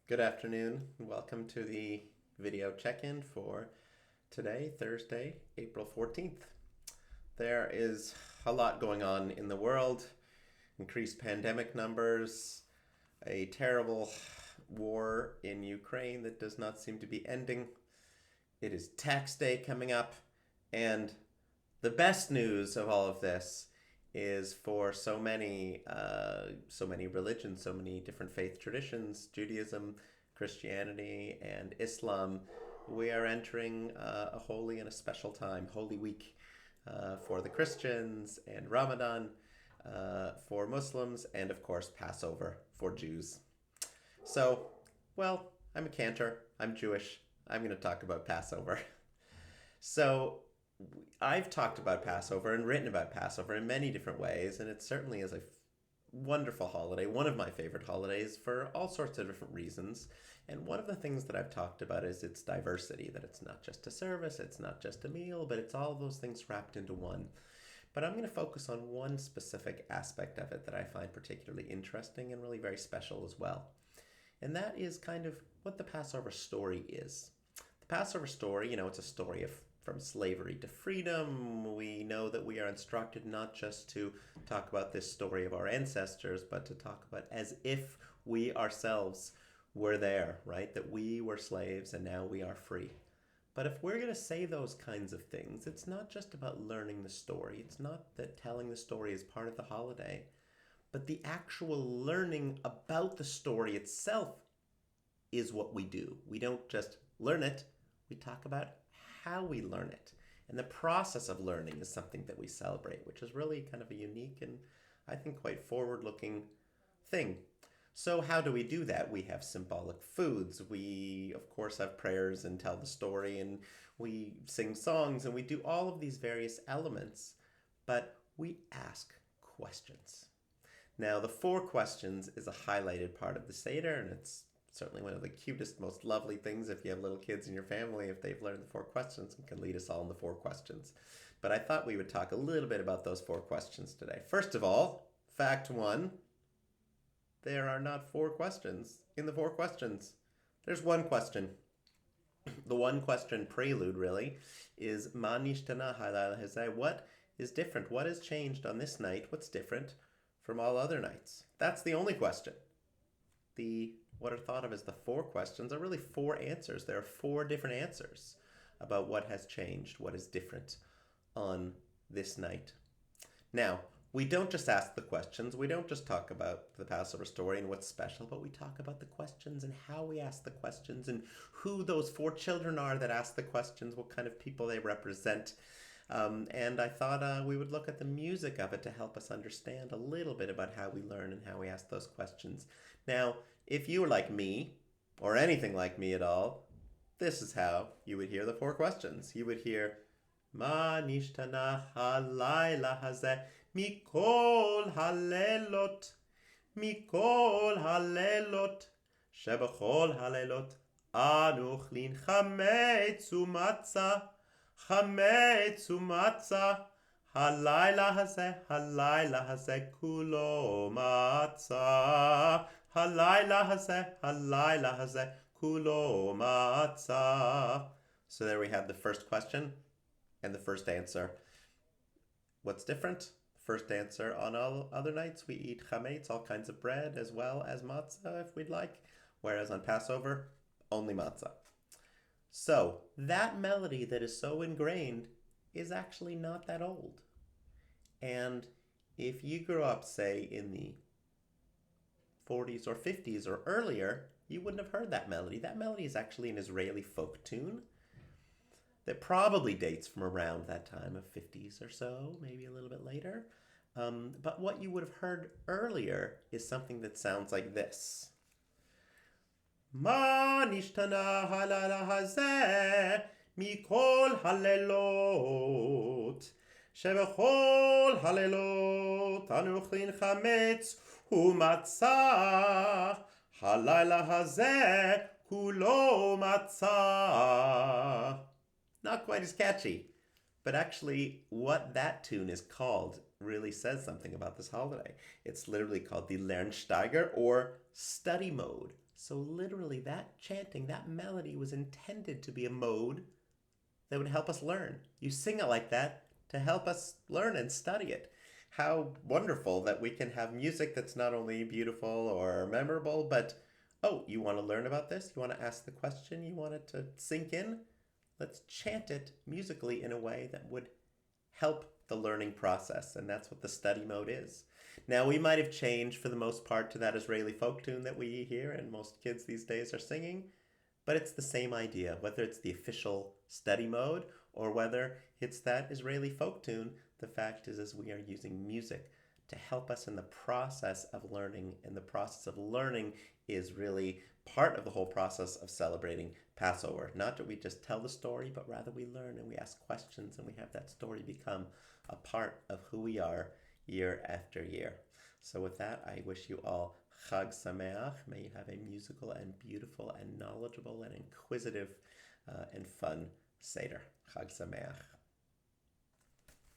Good afternoon. Welcome to the video check-in for today, Thursday, April 14th. There is a lot going on in the world. Increased pandemic numbers, a terrible war in Ukraine that does not seem to be ending. It is tax day coming up, and the best news of all of this is for so many religions, so many different faith traditions, Judaism, Christianity, and Islam. We are entering a holy and a special time, Holy Week, for the Christians, and Ramadan for Muslims, and of course Passover for Jews. So, well, I'm a Cantor, I'm Jewish, I'm going to talk about Passover. So, I've talked about Passover and written about Passover in many different ways, and it certainly is a wonderful holiday, one of my favorite holidays for all sorts of different reasons. And one of the things that I've talked about is its diversity, that it's not just a service, it's not just a meal, but it's all those things wrapped into one. But I'm going to focus on one specific aspect of it that I find particularly interesting and really very special as well. And that is kind of what the Passover story is. The Passover story, it's a story of from slavery to freedom. We know that we are instructed not just to talk about this story of our ancestors, but to talk about as if we ourselves were there, right? That we were slaves and now we are free. But if we're going to say those kinds of things, it's not just about learning the story. It's not that telling the story is part of the holiday, but the actual learning about the story itself is what we do. We don't just learn it, we talk about how we learn it. And the process of learning is something that we celebrate, which is really kind of a unique and I think quite forward-looking thing. So how do we do that? We have symbolic foods. We, of course, have prayers and tell the story, and we sing songs, and we do all of these various elements, but we ask questions. Now, the 4 questions is a highlighted part of the Seder, and it's certainly one of the cutest, most lovely things if you have little kids in your family, if they've learned the 4 questions and can lead us all in the 4 questions. But I thought we would talk a little bit about those 4 questions today. First of all, fact 1, there are not 4 questions in the 4 questions. There's 1 question. The 1 question prelude, really, is Ma nishtana halayla hazeh? What is different? What has changed on this night? What's different from all other nights? That's the only question. What are thought of as the 4 questions are really 4 answers. There are 4 different answers about what has changed, what is different on this night. Now, we don't just ask the questions. We don't just talk about the Passover story and what's special, but we talk about the questions and how we ask the questions and who those 4 children are that ask the questions, what kind of people they represent. And I thought we would look at the music of it to help us understand a little bit about how we learn and how we ask those questions. Now, if you were like me, or anything like me at all, this is how you would hear the 4 questions. You would hear, Ma nishtana halayla hazeh mikol halelot, mikol halelot, shebechol halelot, anu chlin chametz umatzah, chametz umatzah, halayla hazeh kulo matzah. Halayla hazeh, kulo matzah. So there we have the first question and the first answer. What's different? First answer, on all other nights we eat chametz, all kinds of bread, as well as matzah if we'd like, whereas on Passover, only matzah. So that melody that is so ingrained is actually not that old. And if you grew up, say, in the 40s or 50s or earlier, you wouldn't have heard that melody. That melody is actually an Israeli folk tune that probably dates from around that time of 50s or so, maybe a little bit later. But what you would have heard earlier is something that sounds like this. Ma nishtana halayla hazeh mikol halelot, shebechol halelot anu ochlin chametz umatzah, halayla hazeh kulo matzah. Not quite as catchy, but actually what that tune is called really says something about this holiday. It's literally called the Lernsteiger, or study mode. So literally that chanting, that melody was intended to be a mode that would help us learn. You sing it like that to help us learn and study it. How wonderful that we can have music that's not only beautiful or memorable, but oh, you want to learn about this? You want to ask the question? You want it to sink in? Let's chant it musically in a way that would help the learning process, and that's what the study mode is. Now, we might have changed for the most part to that Israeli folk tune that we hear and most kids these days are singing, but it's the same idea, whether it's the official study mode or whether it's that Israeli folk tune. The fact is we are using music to help us in the process of learning, and the process of learning is really part of the whole process of celebrating Passover. Not that we just tell the story, but rather we learn and we ask questions and we have that story become a part of who we are year after year. So with that, I wish you all Chag Sameach. May you have a musical and beautiful and knowledgeable and inquisitive and fun Seder. Chag Sameach.